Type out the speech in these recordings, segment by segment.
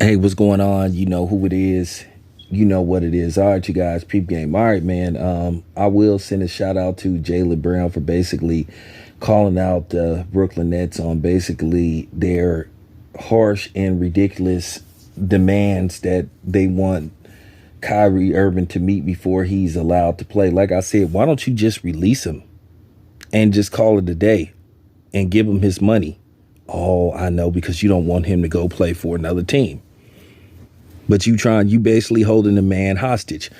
Hey, what's going on? You know who it is. You know what it is. All right, you guys, peep game. All right, man. I will send a shout out to Jaylen Brown for basically calling out the Brooklyn Nets on basically their harsh and ridiculous demands that they want Kyrie Irving to meet before he's allowed to play. Like I said, why don't you just release him and just call it a day and give him his money? Oh, I know, because you don't want him to go play for another team. But you basically holding the man hostage.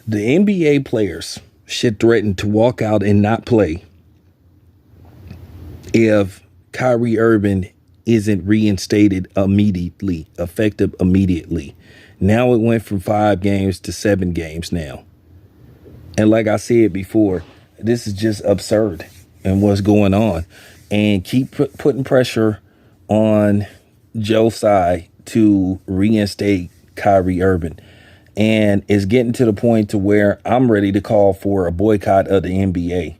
The NBA players should threaten to walk out and not play if Kyrie Irving isn't reinstated immediately, effective immediately. Now it went from 5 games to 7 games now. And like I said before, this is just absurd and what's going on. And keep putting pressure on Joe's side to reinstate Kyrie Irving. And it's getting to the point to where I'm ready to call for a boycott of the NBA.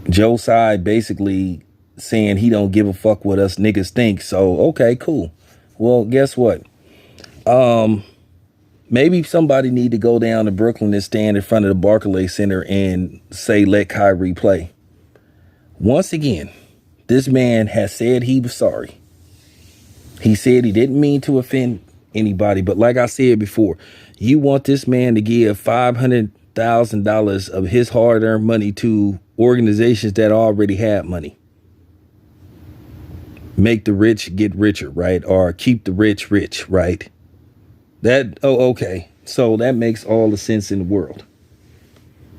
Joe's side basically saying he don't give a fuck what us niggas think. So, okay, cool. Well, guess what? Maybe somebody need to go down to Brooklyn and stand in front of the Barclays Center and say, let Kyrie play. Once again, this man has said he was sorry. He said he didn't mean to offend anybody. But like I said before, you want this man to give $500,000 of his hard-earned money to organizations that already had money. Make the rich get richer, right? Or keep the rich rich, right? Okay. So that makes all the sense in the world.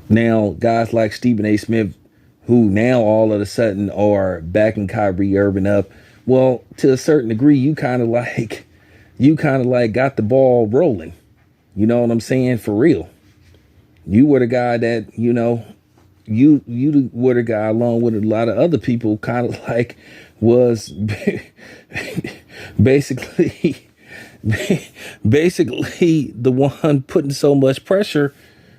Now, guys like Stephen A. Smith, who now all of a sudden are backing Kyrie Irving up. Well, to a certain degree, you kind of like got the ball rolling. You know what I'm saying? For real. You were the guy that, you were the guy along with a lot of other people kind of like was basically the one putting so much pressure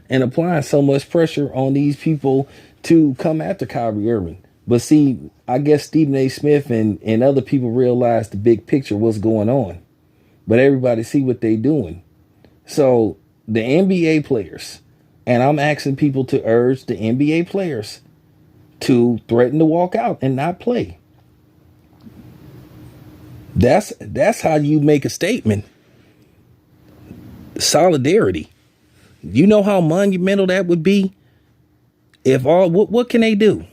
and applying so much pressure on these people to come after Kyrie Irving. But see, I guess Stephen A. Smith and other people realize the big picture, what's going on. But everybody see what they doing. So the NBA players, and I'm asking people to urge the NBA players to threaten to walk out and not play. That's how you make a statement. Solidarity. You know how monumental that would be? What can they do?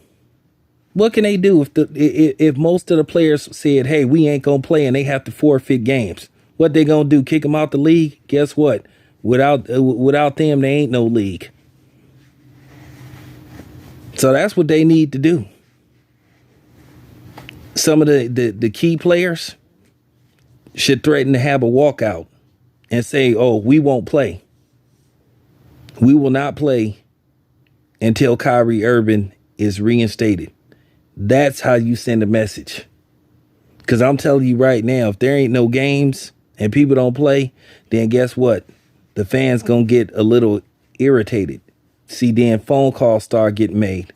What can they do if most of the players said, hey, we ain't going to play, and they have to forfeit games? What they going to do? Kick them out the league? Guess what? Without them, there ain't no league. So that's what they need to do. Some of the key players should threaten to have a walkout and say, oh, we won't play. We will not play until Kyrie Irving is reinstated. That's how you send a message. Because I'm telling you right now, if there ain't no games and people don't play, then guess what? The fans going to get a little irritated. See, then phone calls start getting made.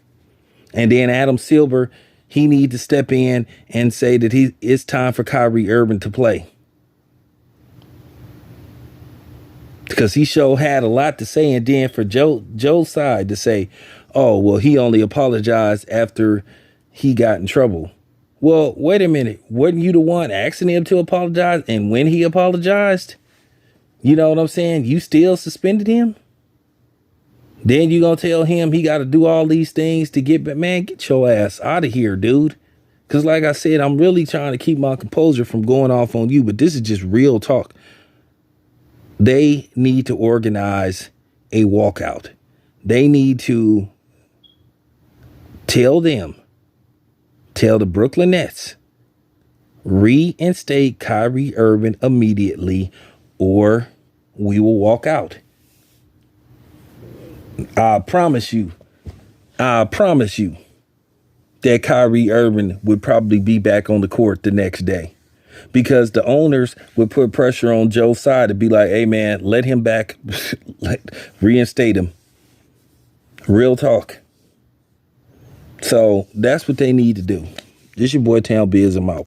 And then Adam Silver, he need to step in and say that it's time for Kyrie Irving to play. Because he sure had a lot to say. And then for Joe's side to say, oh, well, he only apologized after he got in trouble. Well, wait a minute. Wasn't you the one asking him to apologize? And when he apologized, you know what I'm saying? You still suspended him? Then you gonna tell him he got to do all these things to get back? Man, get your ass out of here, dude. Because like I said, I'm really trying to keep my composure from going off on you. But this is just real talk. They need to organize a walkout. They need to tell the Brooklyn Nets, reinstate Kyrie Irving immediately, or we will walk out. I promise you that Kyrie Irving would probably be back on the court the next day, because the owners would put pressure on Joe's side to be like, hey, man, let him back, reinstate him. Real talk. So that's what they need to do. This your boy Town Biz. I'm out.